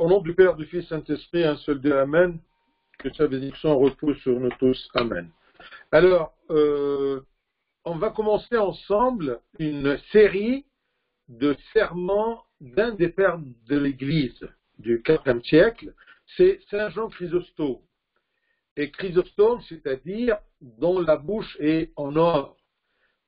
Au nom du Père, du Fils, Saint-Esprit, un seul Dieu, Amen. Que sa bénédiction repose sur nous tous, Amen. Alors, on va commencer ensemble une série de sermons d'un des pères de l'Église du IVe siècle, c'est Saint Jean Chrysostome. Et Chrysostome, c'est-à-dire dont la bouche est en or,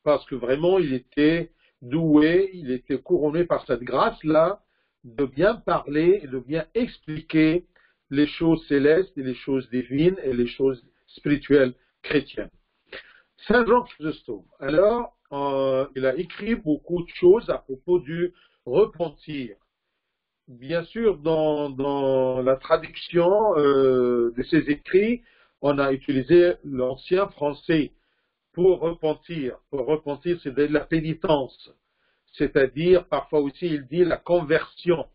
parce que vraiment il était doué, il était couronné par cette grâce-là de bien parler et de bien expliquer les choses célestes et les choses divines et les choses spirituelles chrétiennes. Saint Jean Chrysostome, alors, il a écrit beaucoup de choses à propos du repentir. Bien sûr, dans la traduction de ses écrits, on a utilisé l'ancien français pour repentir. Pour repentir, c'est de la pénitence. C'est-à-dire, parfois aussi, il dit la conversion,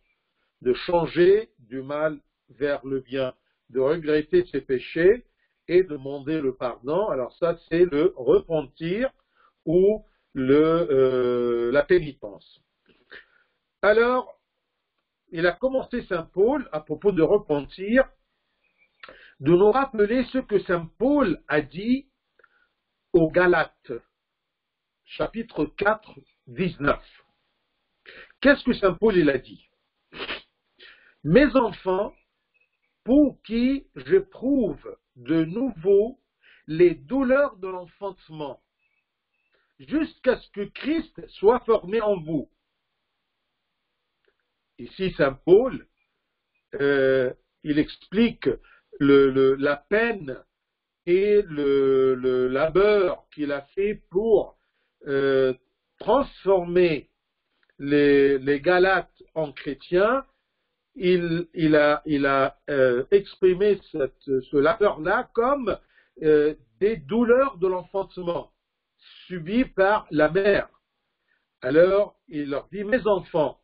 de changer du mal vers le bien, de regretter ses péchés et de demander le pardon. Alors ça, c'est le repentir ou la pénitence. Alors, il a commencé Saint Paul, à propos de repentir, de nous rappeler ce que Saint Paul a dit aux Galates, chapitre 4, 19. Qu'est-ce que Saint Paul il a dit? Mes enfants, pour qui j'éprouve de nouveau les douleurs de l'enfantement, jusqu'à ce que Christ soit formé en vous. Ici, Saint Paul, il explique la peine et le labeur qu'il a fait pour transformer les Galates en chrétiens. Il a exprimé ce labeur-là comme des douleurs de l'enfantement subies par la mère. Alors, il leur dit, mes enfants,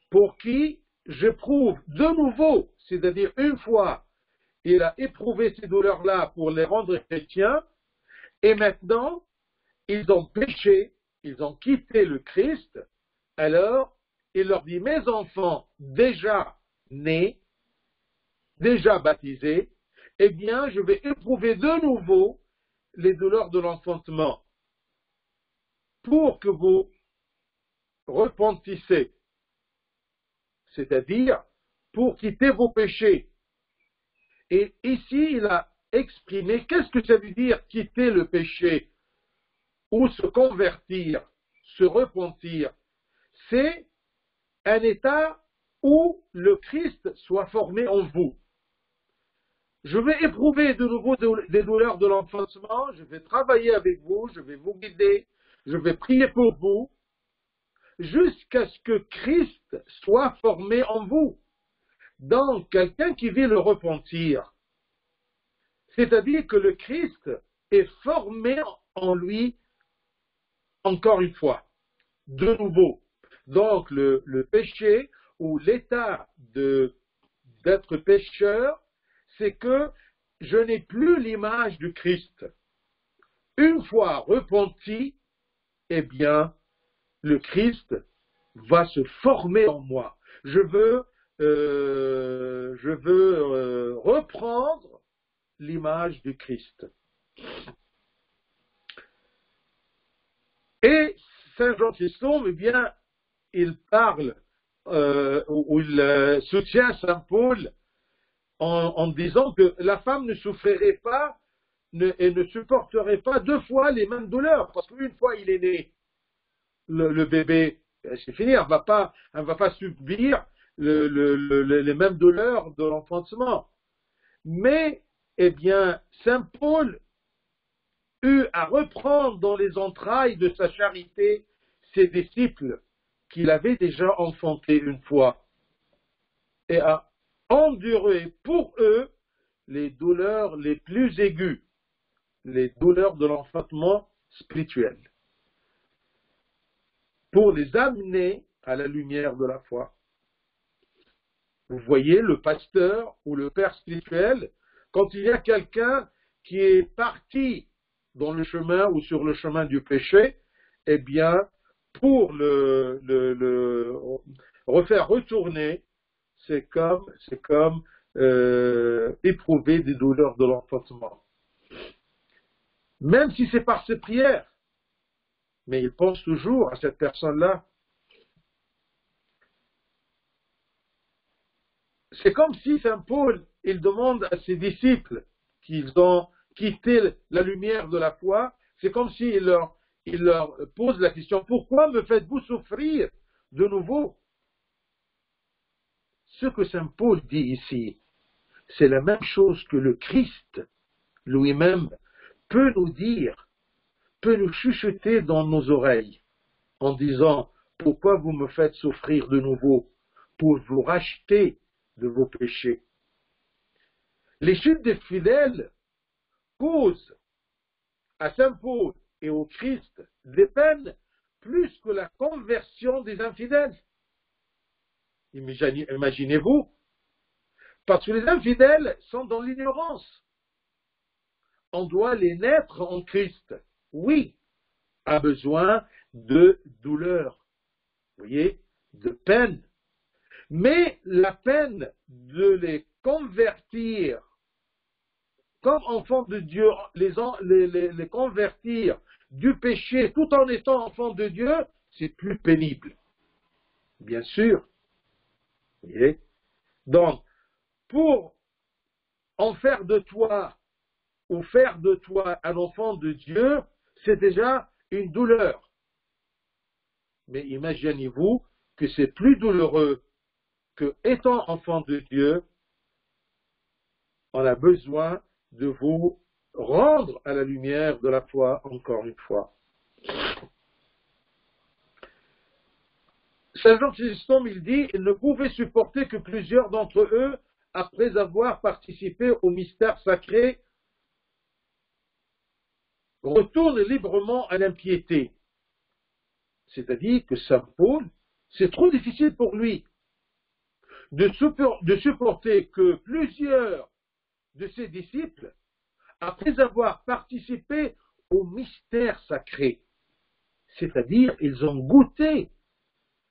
pour qui j'éprouve de nouveau, c'est-à-dire une fois, il a éprouvé ces douleurs-là pour les rendre chrétiens, et maintenant, ils ont péché, ils ont quitté le Christ, alors, il leur dit, mes enfants déjà nés, déjà baptisés, eh bien, je vais éprouver de nouveau les douleurs de l'enfantement pour que vous repentissez, c'est-à-dire pour quitter vos péchés. Et ici, il a exprimé qu'est-ce que ça veut dire quitter le péché ou se convertir, se repentir. C'est un état où le Christ soit formé en vous. Je vais éprouver de nouveau des douleurs de l'enfantement, je vais travailler avec vous, je vais vous guider, je vais prier pour vous, jusqu'à ce que Christ soit formé en vous. Donc, quelqu'un qui vit le repentir, c'est-à-dire que le Christ est formé en lui, encore une fois, de nouveau. Donc, le péché ou l'état d'être pécheur, c'est que je n'ai plus l'image du Christ. Une fois repenti, eh bien, le Christ va se former en moi. Je veux reprendre l'image du Christ. Et Saint Jean Chrysostome, eh bien, il parle, ou il soutient Saint Paul en disant que la femme ne souffrirait pas et ne supporterait pas deux fois les mêmes douleurs, parce qu'une fois il est né, le bébé, c'est fini, elle ne va pas subir les mêmes douleurs de l'enfantement. Mais, eh bien, Saint Paul eut à reprendre dans les entrailles de sa charité ses disciples qu'il avait déjà enfantés une fois, et à endurer pour eux les douleurs les plus aiguës, les douleurs de l'enfantement spirituel, pour les amener à la lumière de la foi. Vous voyez, le pasteur ou le père spirituel, quand il y a quelqu'un qui est parti dans le chemin ou sur le chemin du péché, eh bien, pour le refaire retourner, c'est comme éprouver des douleurs de l'enfantement. Même si c'est par ses prières, mais il pense toujours à cette personne-là. C'est comme si Saint Paul, il demande à ses disciples qu'ils ont quitté la lumière de la foi, c'est comme s'il leur pose la question, pourquoi me faites-vous souffrir de nouveau? Ce que Saint Paul dit ici, c'est la même chose que le Christ lui-même peut nous dire, peut nous chuchoter dans nos oreilles, en disant, pourquoi vous me faites souffrir de nouveau? Pour vous racheter de vos péchés. Les chutes des fidèles causent à Saint Paul et au Christ des peines plus que la conversion des infidèles. Imaginez-vous, parce que les infidèles sont dans l'ignorance. On doit les naître en Christ. Oui, a besoin de douleur, vous voyez, de peine. Mais la peine de les convertir comme enfants de Dieu, les convertir du péché tout en étant enfants de Dieu, c'est plus pénible. Bien sûr. Vous voyez? Donc, pour en faire de toi ou faire de toi un enfant de Dieu, c'est déjà une douleur. Mais imaginez-vous que c'est plus douloureux que, étant enfant de Dieu, on a besoin de vous rendre à la lumière de la foi encore une fois. Saint Jean Chrysostome, il dit, il ne pouvait supporter que plusieurs d'entre eux, après avoir participé au mystère sacré, retournent librement à l'impiété. C'est-à-dire que Saint Paul, c'est trop difficile pour lui de supporter que plusieurs de ses disciples, après avoir participé au mystère sacré, c'est-à-dire ils ont goûté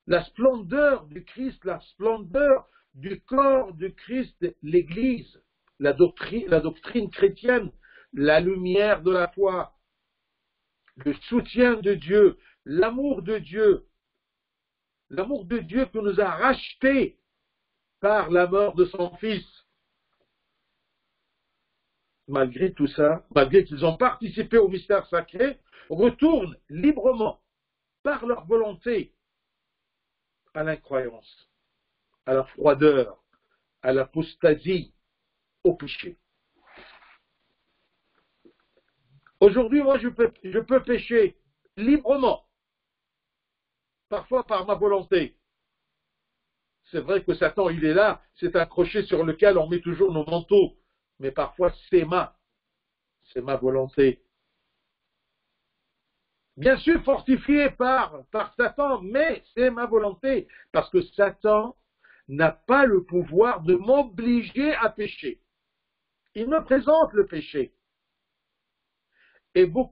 la splendeur du Christ, la splendeur du corps du Christ, l'Église, la doctrine chrétienne, la lumière de la foi, le soutien de Dieu, l'amour de Dieu qui nous a rachetés par la mort de son Fils. Malgré tout ça, malgré qu'ils ont participé au mystère sacré, retournent librement, par leur volonté, à l'incroyance, à la froideur, à l'apostasie, au péché. Aujourd'hui, moi, je peux pécher librement, parfois par ma volonté. C'est vrai que Satan, il est là, c'est un crochet sur lequel on met toujours nos manteaux, mais parfois c'est ma volonté. Bien sûr fortifié par Satan, mais c'est ma volonté, parce que Satan n'a pas le pouvoir de m'obliger à pécher. Il me présente le péché. Et dans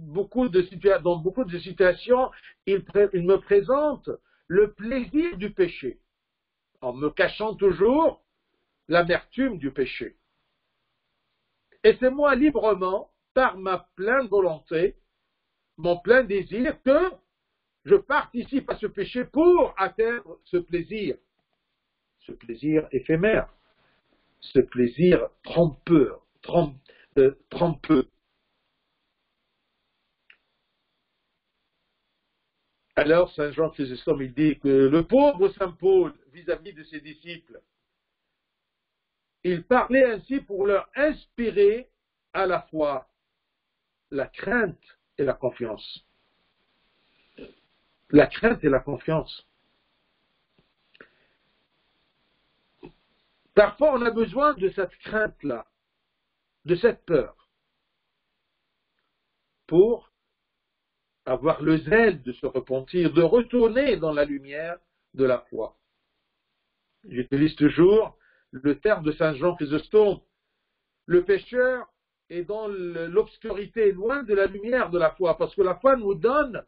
beaucoup de situations, il me présente le plaisir du péché, en me cachant toujours l'amertume du péché. Et c'est moi librement, par ma pleine volonté, mon plein désir, que je participe à ce péché pour atteindre ce plaisir éphémère, ce plaisir trompeux. Alors, Saint Jean Chrysostome, il dit que le pauvre Saint Paul, vis-à-vis de ses disciples, il parlait ainsi pour leur inspirer à la fois la crainte et la confiance. La crainte et la confiance. Parfois, on a besoin de cette crainte-là, de cette peur, pour avoir le zèle de se repentir, de retourner dans la lumière de la foi. J'utilise toujours le terme de Saint Jean Chrysostome. Le pécheur est dans l'obscurité, loin de la lumière de la foi, parce que la foi nous donne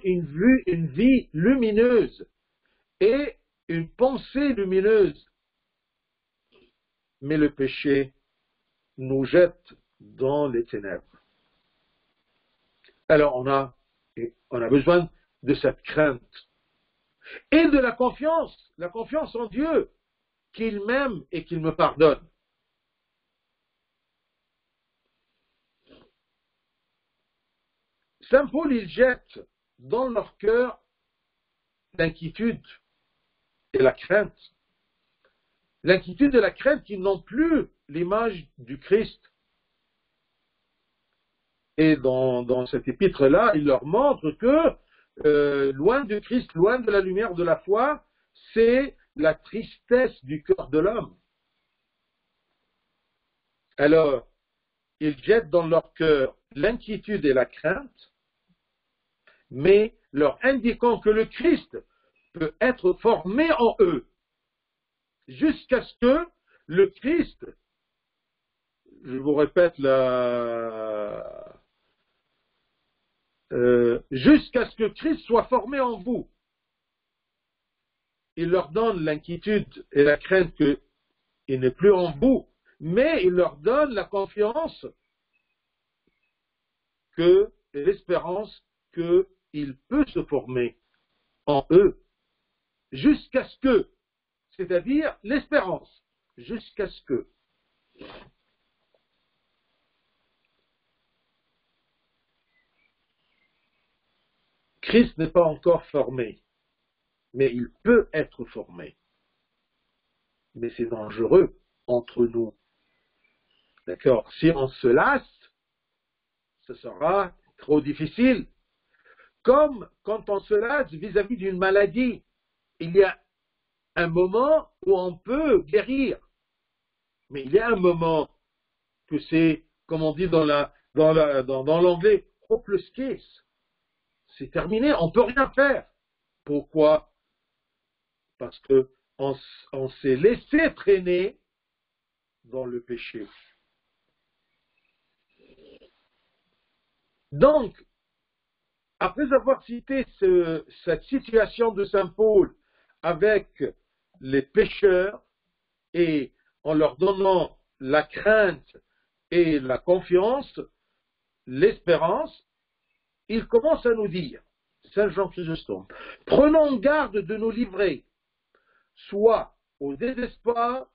une vie lumineuse. Et une pensée lumineuse. Mais le péché nous jette dans les ténèbres. Alors on a besoin de cette crainte et de la confiance en Dieu, qu'il m'aime et qu'il me pardonne. Saint Paul, il jette dans leur cœur l'inquiétude et la crainte. L'inquiétude et la crainte qu'ils n'ont plus l'image du Christ. Et dans cet épître-là, il leur montre que loin du Christ, loin de la lumière de la foi, c'est la tristesse du cœur de l'homme. Alors, ils jettent dans leur cœur l'inquiétude et la crainte, mais leur indiquant que le Christ peut être formé en eux, jusqu'à ce que le Christ, je vous répète jusqu'à ce que Christ soit formé en vous. Il leur donne l'inquiétude et la crainte qu'il n'est plus en vous, mais il leur donne la confiance et l'espérance qu'il peut se former en eux, jusqu'à ce que, c'est-à-dire l'espérance, jusqu'à ce que. Christ n'est pas encore formé, mais il peut être formé. Mais c'est dangereux entre nous. D'accord? Si on se lasse, ce sera trop difficile. Comme quand on se lasse vis-à-vis d'une maladie, il y a un moment où on peut guérir. Mais il y a un moment que c'est, comme on dit dans l'anglais, hopeless case. C'est terminé, on ne peut rien faire. Pourquoi? Parce qu'on s'est laissé traîner dans le péché. Donc, après avoir cité cette situation de Saint Paul avec les pécheurs et en leur donnant la crainte et la confiance, l'espérance, il commence à nous dire, Saint Jean Chrysostome, prenons garde de nous livrer, soit au désespoir,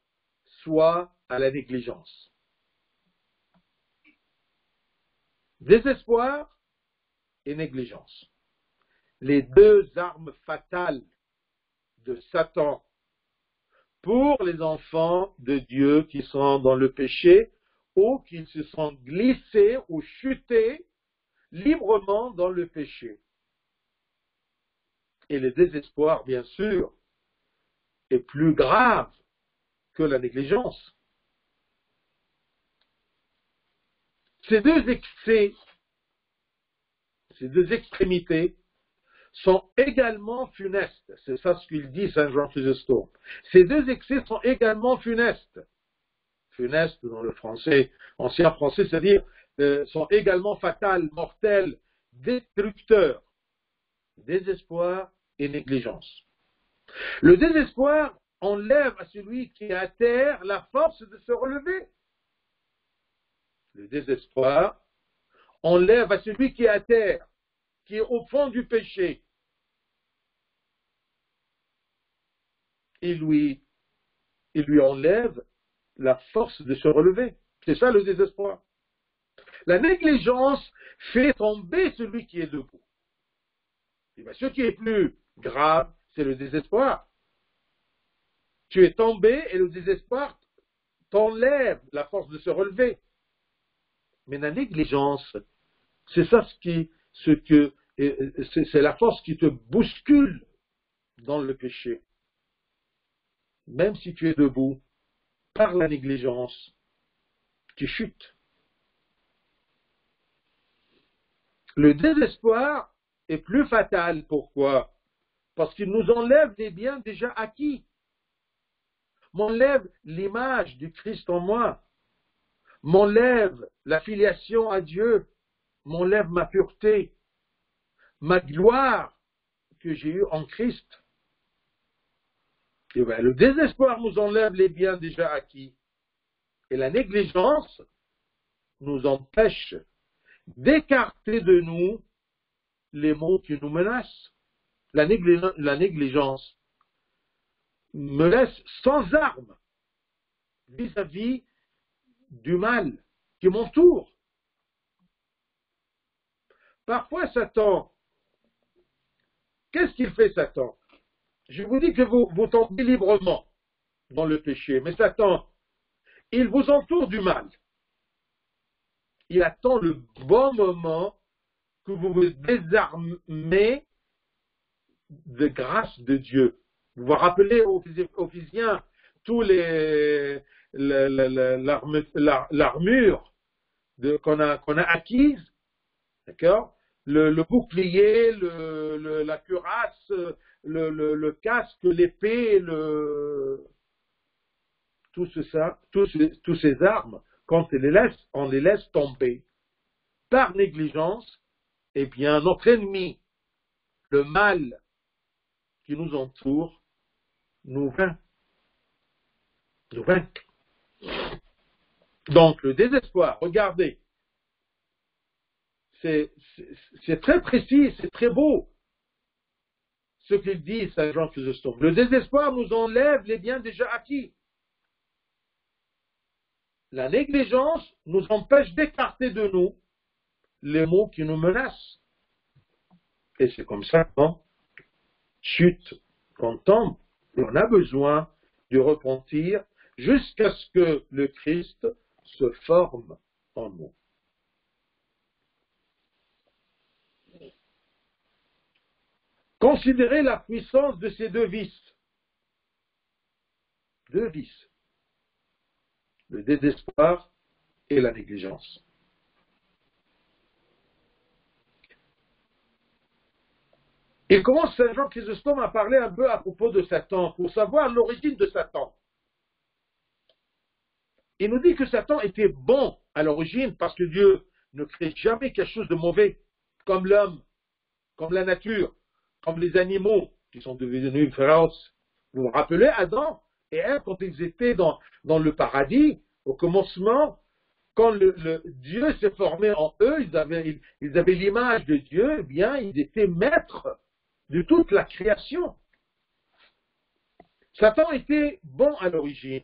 soit à la négligence. Désespoir et négligence. Les deux armes fatales de Satan pour les enfants de Dieu qui sont dans le péché ou qui se sont glissés ou chutés librement dans le péché. Et le désespoir, bien sûr, est plus grave que la négligence. Ces deux excès, ces deux extrémités sont également funestes. C'est ça ce qu'il dit Saint Jean Chrysostome. Ces deux excès sont également funestes. Funestes dans le français, ancien français, c'est-à-dire sont également fatales, mortelles, destructeurs. Désespoir et négligence. Le désespoir enlève à celui qui est à terre la force de se relever. Le désespoir enlève à celui qui est à terre, qui est au fond du péché. Il lui enlève la force de se relever. C'est ça le désespoir. La négligence fait tomber celui qui est debout. Et bien, ce qui est plus grave, c'est le désespoir. Tu es tombé et le désespoir t'enlève la force de se relever. Mais la négligence, c'est ça c'est la force qui te bouscule dans le péché. Même si tu es debout, par la négligence, tu chutes. Le désespoir est plus fatal. Pourquoi? Parce qu'il nous enlève des biens déjà acquis. M'enlève l'image du Christ en moi. M'enlève la filiation à Dieu. M'enlève ma pureté. Ma gloire que j'ai eue en Christ. Et bien, le désespoir nous enlève les biens déjà acquis. Et la négligence nous empêche d'écarter de nous les maux qui nous menacent. La négligence me laisse sans armes vis-à-vis du mal qui m'entoure. Parfois, Satan, qu'est-ce qu'il fait, Satan? Je vous dis que vous tombez librement dans le péché, mais Satan, il vous entoure du mal. Il attend le bon moment que vous vous désarmez de grâce de Dieu. Vous vous rappelez aux Éphésiens tous l'armure qu'on a acquise, d'accord? Le bouclier, la cuirasse, le casque, l'épée, tous ces armes, quand on les laisse tomber par négligence, eh bien, notre ennemi, le mal qui nous entoure, nous vainc. Donc, le désespoir, regardez, c'est très précis, c'est très beau, ce qu'il dit, Saint Jean Chrysostome. Le désespoir nous enlève les biens déjà acquis. La négligence nous empêche d'écarter de nous les maux qui nous menacent. Et c'est comme ça qu'on chute, qu'on tombe, et on a besoin de repentir jusqu'à ce que le Christ se forme en nous. Considérez la puissance de ces deux vices. Deux vices. Le désespoir et la négligence. Il commence Saint Jean Chrysostome à parler un peu à propos de Satan, pour savoir l'origine de Satan. Il nous dit que Satan était bon à l'origine parce que Dieu ne crée jamais quelque chose de mauvais, comme l'homme, comme la nature, comme les animaux qui sont devenus féroces. Vous vous rappelez Adam et Ève quand ils étaient dans le paradis, au commencement, quand Dieu s'est formé en eux, ils avaient l'image de Dieu, eh bien, ils étaient maîtres de toute la création. Satan était bon à l'origine.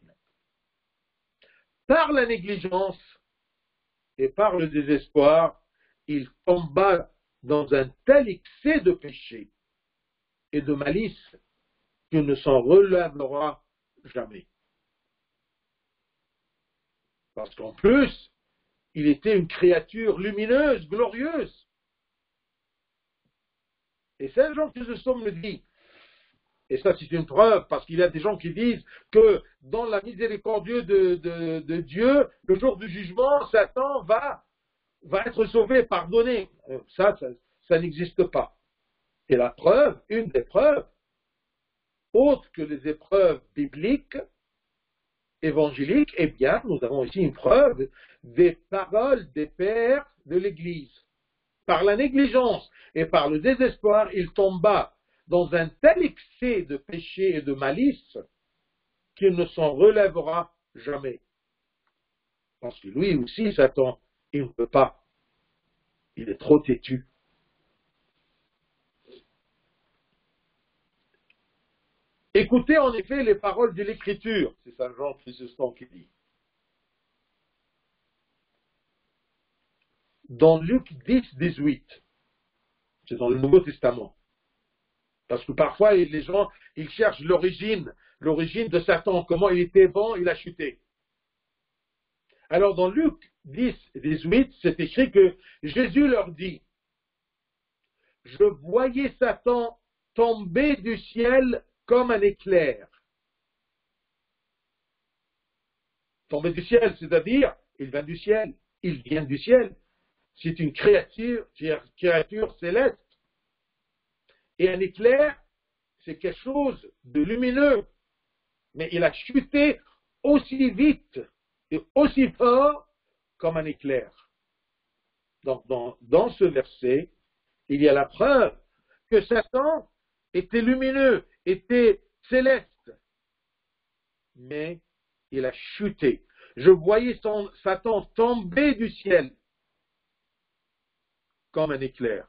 Par la négligence et par le désespoir, il tomba dans un tel excès de péché et de malice qu'il ne s'en relèvera jamais. Parce qu'en plus, il était une créature lumineuse, glorieuse. Et Saint Jean Chrysostome le dit. Et ça, c'est une preuve, parce qu'il y a des gens qui disent que dans la miséricorde de Dieu, le jour du jugement, Satan va être sauvé, pardonné. Ça n'existe pas. Et la preuve, une des preuves, autre que les épreuves bibliques, évangéliques, eh bien, nous avons ici une preuve des paroles des pères de l'Église. Par la négligence et par le désespoir, il tomba dans un tel excès de péché et de malice qu'il ne s'en relèvera jamais. Parce que lui aussi, Satan, il ne peut pas. Il est trop têtu. Écoutez en effet les paroles de l'Écriture, c'est Saint Jean Chrysostome qui dit. Dans Luc 10, 18, c'est dans le Nouveau Testament. Parce que parfois, les gens, ils cherchent l'origine de Satan, comment il était bon, il a chuté. Alors, dans Luc 10, 18, c'est écrit que Jésus leur dit, « Je voyais Satan tomber du ciel comme un éclair. » Tomber du ciel, c'est-à-dire, il vient du ciel, il vient du ciel. C'est une créature céleste. Et un éclair, c'est quelque chose de lumineux. Mais il a chuté aussi vite et aussi fort comme un éclair. Donc, dans ce verset, il y a la preuve que Satan était lumineux, était céleste. mais il a chuté. Je voyais Satan tomber du ciel comme un éclair.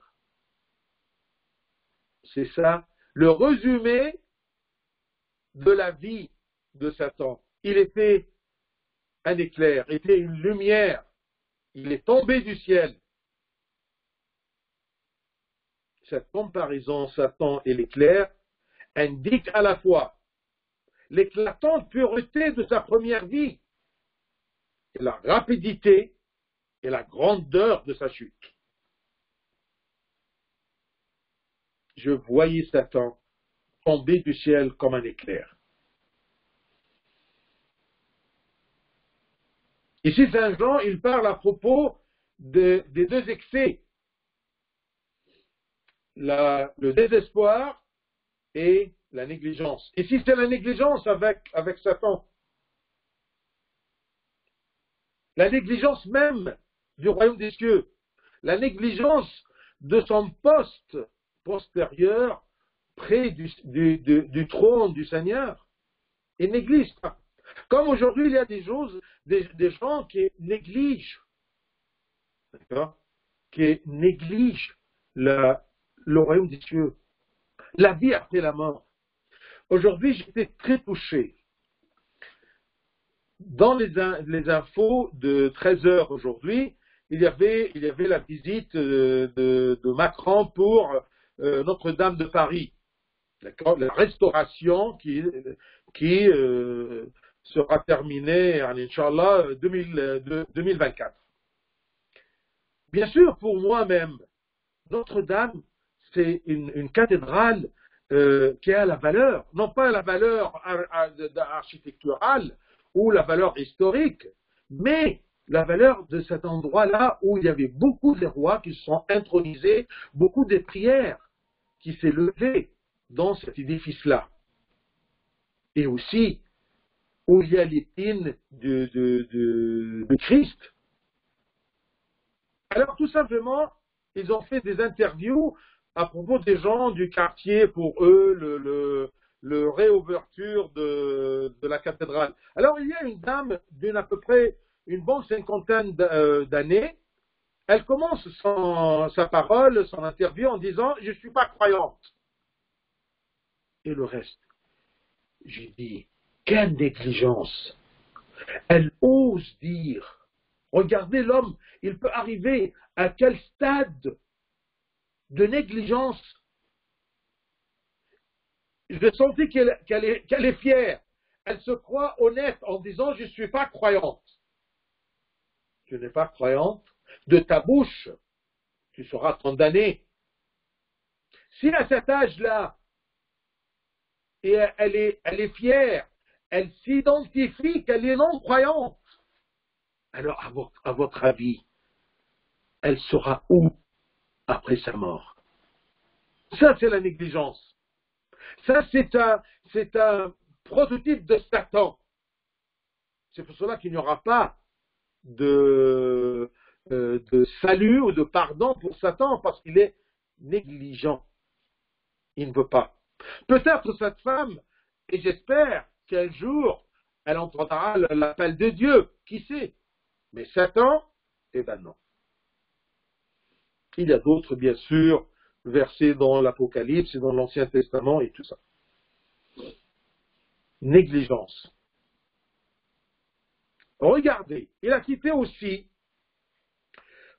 C'est ça, le résumé de la vie de Satan. Il était un éclair, était une lumière. Il est tombé du ciel. Cette comparaison, Satan et l'éclair, indique à la fois l'éclatante pureté de sa première vie et la rapidité et la grandeur de sa chute. Je voyais Satan tomber du ciel comme un éclair. Ici, Saint Jean, il parle à propos des deux excès, le désespoir et la négligence. Ici, c'est la négligence avec Satan. La négligence même du royaume des cieux. La négligence de son poste postérieur près du trône du Seigneur. Il néglige ça. Comme aujourd'hui, il y a des gens qui négligent, d'accord, qui négligent le royaume des cieux, la vie après la mort. Aujourd'hui, j'étais très touché. Dans les infos de 13 heures aujourd'hui, il y avait la visite de Macron pour Notre-Dame de Paris. D'accord, la restauration qui sera terminée, Inch'Allah, 2024. Bien sûr, pour moi-même, Notre-Dame, c'est une cathédrale qui a la valeur, non pas la valeur architecturale ou la valeur historique, mais la valeur de cet endroit-là où il y avait beaucoup de rois qui se sont intronisés, beaucoup de prières qui s'est levées dans cet édifice-là. Et aussi, où il y a l'épine de Christ. Alors, tout simplement, ils ont fait des interviews à propos des gens du quartier, pour eux, le réouverture de la cathédrale. Alors, il y a une dame d'une à peu près une bonne cinquantaine d'années. Elle commence sa parole, son interview en disant « Je ne suis pas croyante ». Et le reste, j'ai dit « Quelle négligence !» Elle ose dire. Regardez l'homme, il peut arriver à quel stade de négligence. Je sentais qu'elle est fière. Elle se croit honnête en disant « Je ne suis pas croyante ». Tu n'es pas croyante, de ta bouche, tu seras condamné. Si à cet âge-là, et elle est fière, elle s'identifie qu'elle est non-croyante, alors à votre avis, elle sera où après sa mort? Ça, c'est la négligence. Ça, c'est un prototype de Satan. C'est pour cela qu'il n'y aura pas de salut ou de pardon pour Satan, parce qu'il est négligent. Il ne veut pas. Peut-être cette femme, et j'espère qu'un jour, elle entendra l'appel de Dieu, qui sait. Mais Satan, eh ben non. Il y a d'autres, bien sûr, versets dans l'Apocalypse et dans l'Ancien Testament et tout ça. Négligence. Regardez, il a cité aussi,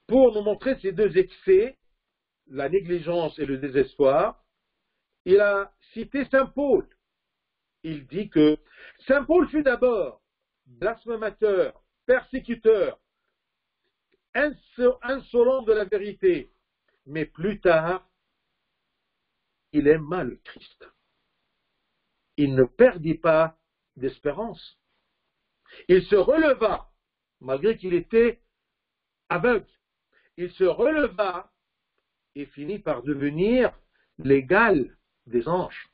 pour nous montrer ces deux excès, la négligence et le désespoir, il a cité Saint Paul. Il dit que Saint Paul fut d'abord blasphémateur, persécuteur, insolent de la vérité, mais plus tard, il aima le Christ. Il ne perdit pas d'espérance. Il se releva, malgré qu'il était aveugle. Il se releva et finit par devenir l'égal des anges.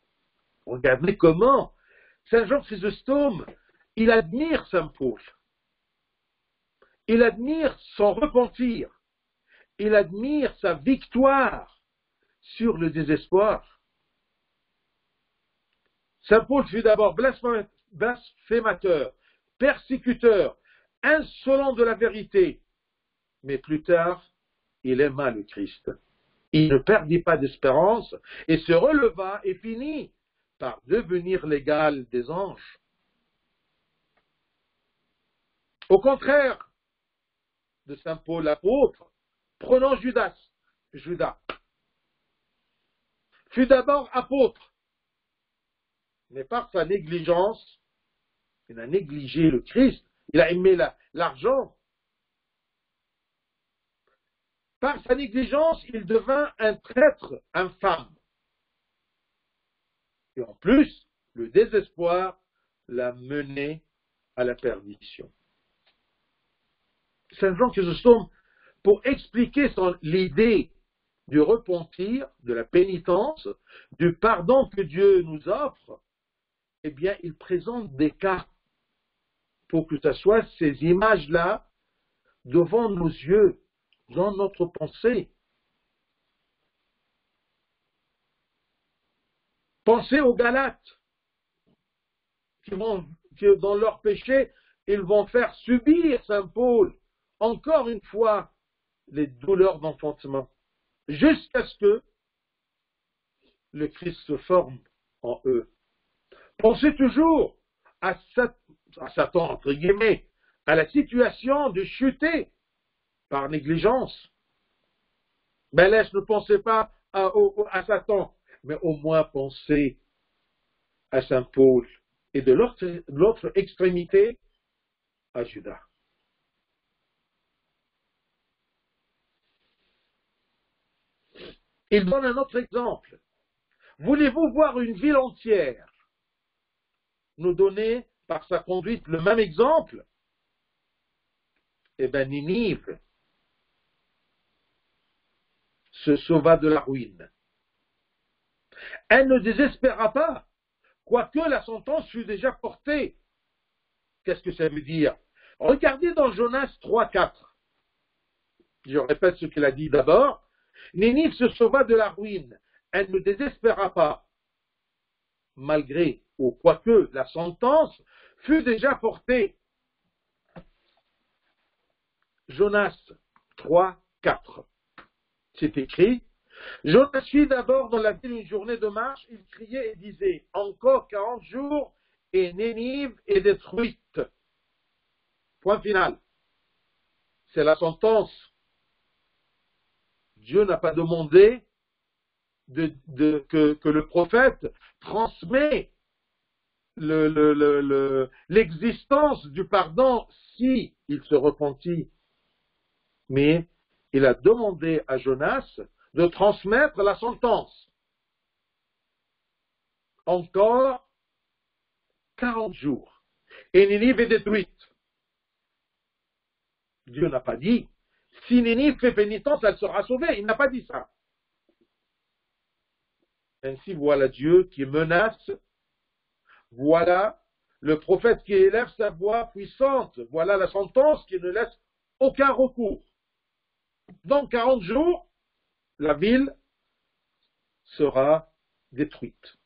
Regardez comment Saint Jean Chrysostome, il admire Saint Paul. Il admire son repentir. Il admire sa victoire sur le désespoir. Saint Paul fut d'abord blasphémateur, persécuteur, insolent de la vérité, mais plus tard, il aima le Christ. Il ne perdit pas d'espérance et se releva et finit par devenir l'égal des anges. Au contraire de Saint Paul l'apôtre, prenons Judas fut d'abord apôtre, mais par sa négligence, il a négligé le Christ, il a aimé l'argent. Par sa négligence, il devint un traître infâme. Et en plus, le désespoir l'a mené à la perdition. Saint Jean Chrysostome, pour expliquer l'idée du repentir, de la pénitence, du pardon que Dieu nous offre, eh bien, il présente des cas pour que ce soit ces images-là devant nos yeux, dans notre pensée. Pensez aux Galates, qui dans leur péché, ils vont faire subir, Saint Paul, encore une fois, les douleurs d'enfantement, jusqu'à ce que le Christ se forme en eux. Pensez toujours à Satan, entre guillemets, à la situation de chuter par négligence. Mais laisse, ne pensez pas à Satan, mais au moins pensez à Saint Paul et de l'autre extrémité à Judas. Il donne un autre exemple. Voulez-vous voir une ville entière nous donner par sa conduite le même exemple? Eh bien, Ninive se sauva de la ruine. Elle ne désespéra pas, quoique la sentence fut déjà portée. Qu'est-ce que ça veut dire? Regardez dans Jonas 3,4. Je répète ce qu'il a dit d'abord. Ninive se sauva de la ruine. Elle ne désespéra pas, malgré ou quoique la sentence fut déjà portée. Jonas 3,4. C'est écrit. Jonas fit d'abord dans la ville une journée de marche. Il criait et disait, encore 40 jours et Ninive est détruite. Point final. C'est la sentence. Dieu n'a pas demandé que le prophète transmet l'existence du pardon si il se repentit. Mais il a demandé à Jonas de transmettre la sentence. Encore 40 jours. Et Ninive est détruite. Dieu n'a pas dit, si Ninive fait pénitence, elle sera sauvée. Il n'a pas dit ça. Ainsi, voilà Dieu qui menace. Voilà le prophète qui élève sa voix puissante. Voilà la sentence qui ne laisse aucun recours. Dans 40 jours, la ville sera détruite.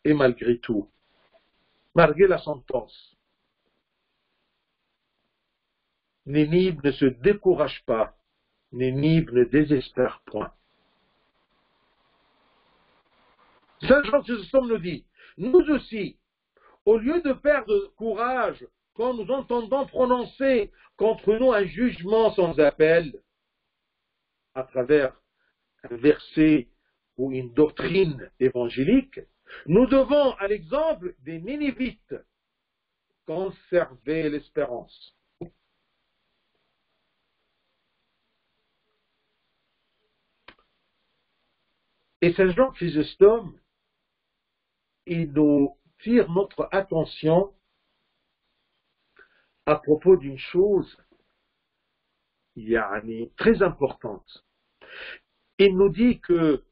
Et malgré tout, malgré la sentence, Ninive ne se décourage pas, Ninive ne désespère point. Saint Jean Chrysostome nous dit, nous aussi, au lieu de perdre courage quand nous entendons prononcer contre nous un jugement sans appel, à travers un verset ou une doctrine évangélique, nous devons, à l'exemple des Ninivites, conserver l'espérance. Et Saint Jean Chrysostome, il nous tire notre attention à propos d'une chose très importante. Il nous dit que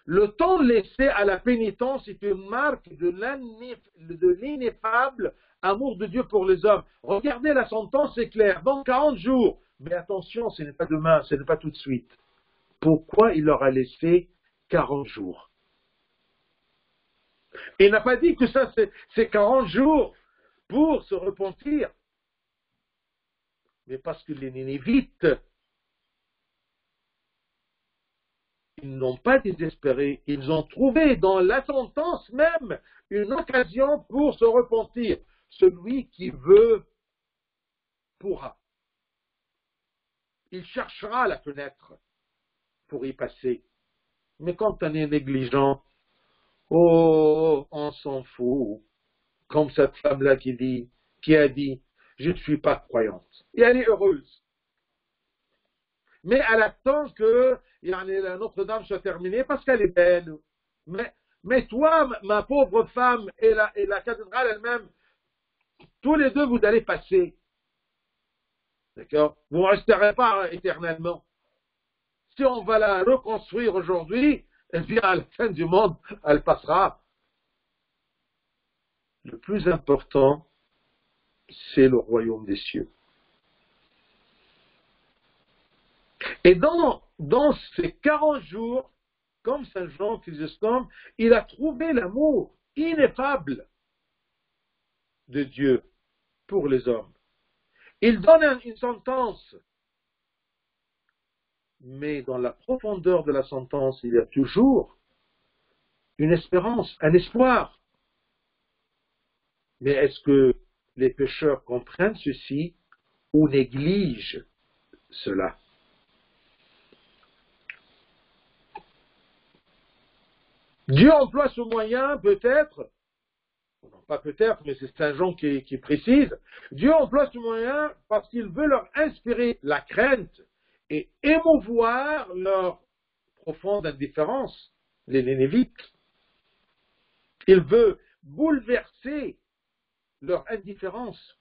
le temps laissé à la pénitence est une marque de l'ineffable amour de Dieu pour les hommes. Regardez, la sentence est claire, dans 40 jours. Mais attention, ce n'est pas demain, ce n'est pas tout de suite. Pourquoi il leur a laissé 40 jours? Et il n'a pas dit que ça, c'est 40 jours pour se repentir. Mais parce que les Nénévites, ils n'ont pas désespéré. Ils ont trouvé dans la sentence même une occasion pour se repentir. Celui qui veut pourra. Il cherchera la fenêtre pour y passer. Mais quand on est négligent, oh, on s'en fout. Comme cette femme-là qui a dit, je ne suis pas croyante. Et elle est heureuse. Mais elle attend que la Notre-Dame soit terminée parce qu'elle est belle. Mais toi, ma pauvre femme, et la cathédrale elle-même, tous les deux, vous allez passer. D'accord? Vous ne resterez pas éternellement. Si on va la reconstruire aujourd'hui, eh bien, à la fin du monde, elle passera. Le plus important, c'est le royaume des cieux. Et dans ces 40 jours, comme Saint Jean Chrysostome, il a trouvé l'amour ineffable de Dieu pour les hommes. Il donne une sentence, mais dans la profondeur de la sentence, il y a toujours une espérance, un espoir. Mais est-ce que les pécheurs comprennent ceci ou négligent cela? Dieu emploie ce moyen, peut-être, non pas peut-être, mais c'est Saint Jean qui précise, Dieu emploie ce moyen parce qu'il veut leur inspirer la crainte et émouvoir leur profonde indifférence, les Nénévites. Il veut bouleverser leur indifférence.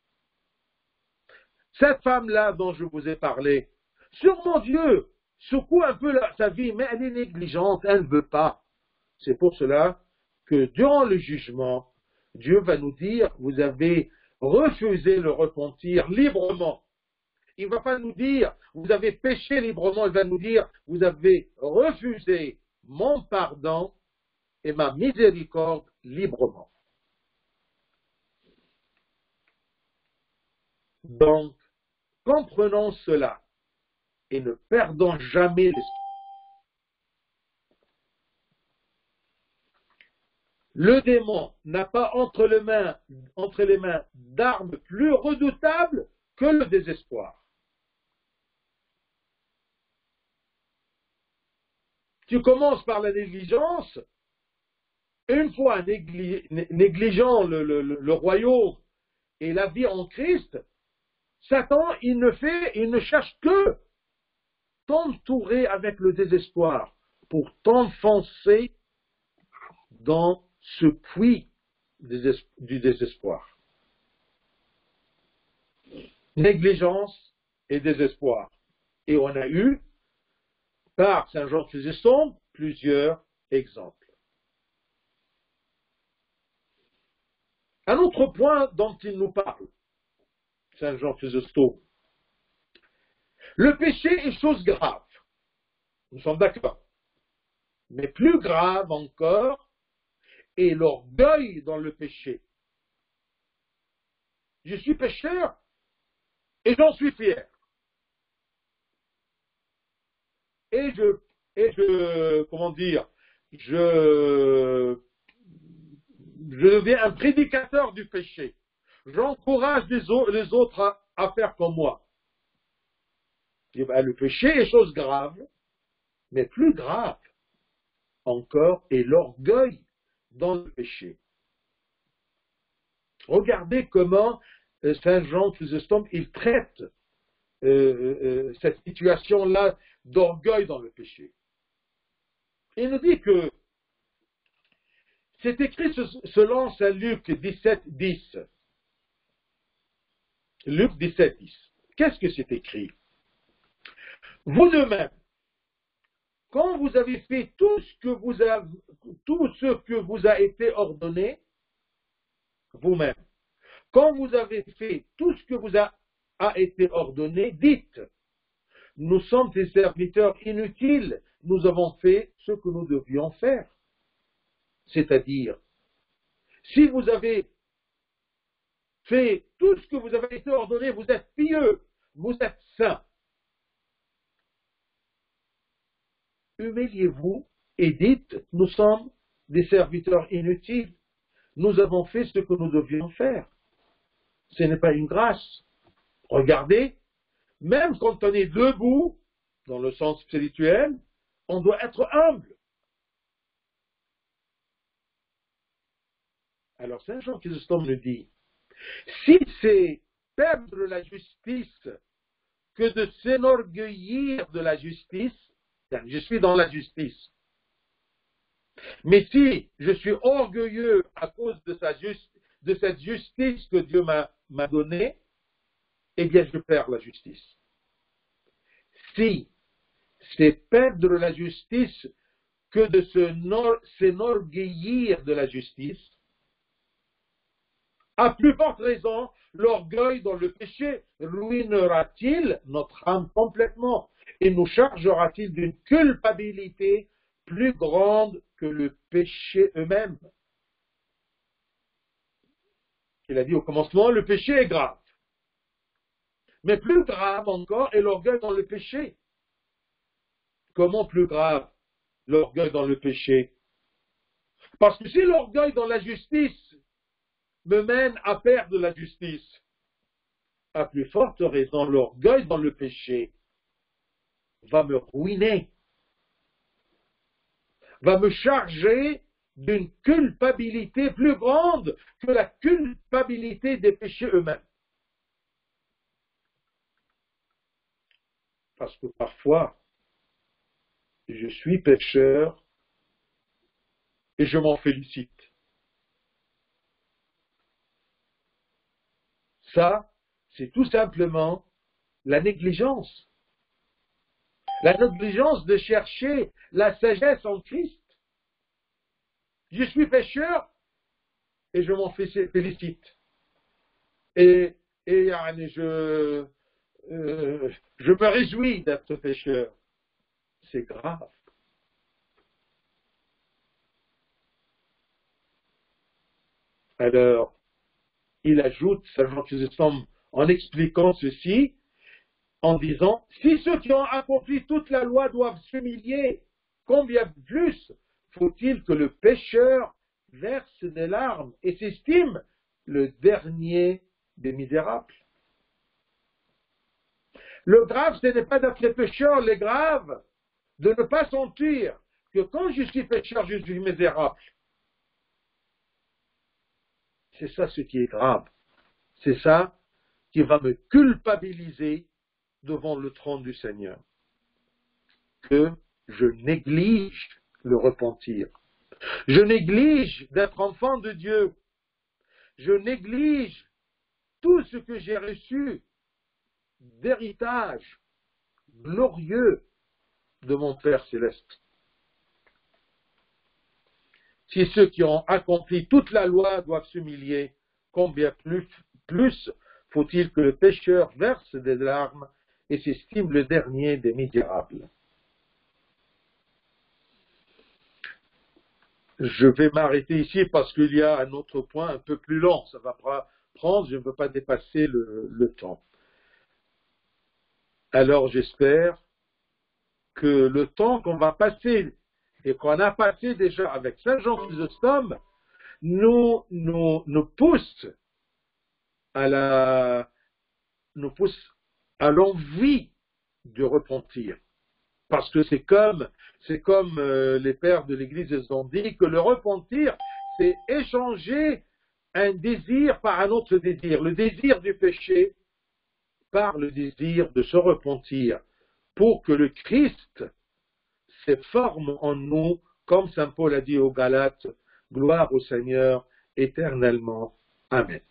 Cette femme-là dont je vous ai parlé, sûrement Dieu secoue un peu sa vie, mais elle est négligente, elle ne veut pas. C'est pour cela que durant le jugement, Dieu va nous dire, vous avez refusé le repentir librement. Il ne va pas nous dire, vous avez péché librement, il va nous dire, vous avez refusé mon pardon et ma miséricorde librement. Donc, comprenons cela et ne perdons jamais l'esprit. Le démon n'a pas entre les mains d'armes plus redoutables que le désespoir. Tu commences par la négligence, une fois négligeant le royaume et la vie en Christ, Satan, il ne cherche que t'entourer avec le désespoir pour t'enfoncer dans ce puits du désespoir. Négligence et désespoir. Et on a eu, par Saint Jean Chrysostome, plusieurs exemples. Un autre point dont il nous parle, Saint Jean Chrysostome. Le péché est chose grave. Nous sommes d'accord. Mais plus grave encore est l'orgueil dans le péché. Je suis pécheur et j'en suis fier. Et je deviens un prédicateur du péché. J'encourage les autres à faire comme moi. Et bien, le péché est chose grave, mais plus grave encore est l'orgueil dans le péché. Regardez comment Saint Jean Chrysostome, il traite cette situation-là d'orgueil dans le péché. Il nous dit que c'est écrit selon Saint Luc 17, 10. Luc 17, 10. Qu'est-ce que c'est écrit? Vous de même, quand vous avez fait tout ce que vous a été ordonné, vous-même, quand vous avez fait tout ce que vous a été ordonné, dites, nous sommes des serviteurs inutiles, nous avons fait ce que nous devions faire. C'est-à-dire, Si vous avez fait tout ce que vous avez été ordonné, vous êtes pieux, vous êtes saints. Humiliez-vous et dites, nous sommes des serviteurs inutiles. Nous avons fait ce que nous devions faire. Ce n'est pas une grâce. Regardez, même quand on est debout, dans le sens spirituel, on doit être humble. Alors Saint Jean Chrysostome nous dit, si c'est perdre la justice que de s'enorgueillir de la justice, je suis dans la justice. Mais si je suis orgueilleux à cause de cette justice que Dieu m'a donnée, eh bien je perds la justice. Si c'est perdre la justice que de s'enorgueillir de la justice, à plus forte raison, l'orgueil dans le péché ruinera-t-il notre âme complètement et nous chargera-t-il d'une culpabilité plus grande que le péché eux-mêmes. Il a dit au commencement, le péché est grave. Mais plus grave encore est l'orgueil dans le péché. Comment plus grave l'orgueil dans le péché? Parce que si l'orgueil dans la justice me mène à perdre la justice, à plus forte raison, l'orgueil dans le péché va me ruiner, va me charger d'une culpabilité plus grande que la culpabilité des péchés eux-mêmes. Parce que parfois, je suis pécheur et je m'en félicite. Ça, c'est tout simplement la négligence. La négligence de chercher la sagesse en Christ. Je suis pécheur et je m'en félicite. Et je me réjouis d'être pécheur. C'est grave. Alors, il ajoute, Saint Jean Chrysostome, en expliquant ceci, en disant, si ceux qui ont accompli toute la loi doivent s'humilier, combien plus faut-il que le pécheur verse des larmes et s'estime le dernier des misérables? Le grave, ce n'est pas d'être pécheur, le grave, de ne pas sentir que quand je suis pécheur, je suis misérable. C'est ça ce qui est grave. C'est ça qui va me culpabiliser devant le trône du Seigneur. Que je néglige le repentir. Je néglige d'être enfant de Dieu. Je néglige tout ce que j'ai reçu d'héritage glorieux de mon Père céleste. Si ceux qui ont accompli toute la loi doivent s'humilier, combien plus faut-il que le pécheur verse des larmes et s'estime le dernier des misérables? Je vais m'arrêter ici parce qu'il y a un autre point un peu plus long. Ça va prendre, je ne veux pas dépasser le temps. Alors j'espère que le temps qu'on va passer et qu'on a passé déjà avec Saint Jean Chrysostome nous pousse à l'envie de repentir. Parce que c'est comme les pères de l'Église ont dit que le repentir, c'est échanger un désir par un autre désir. Le désir du péché par le désir de se repentir pour que le Christ se forme en nous, comme saint Paul a dit aux Galates, gloire au Seigneur éternellement. Amen.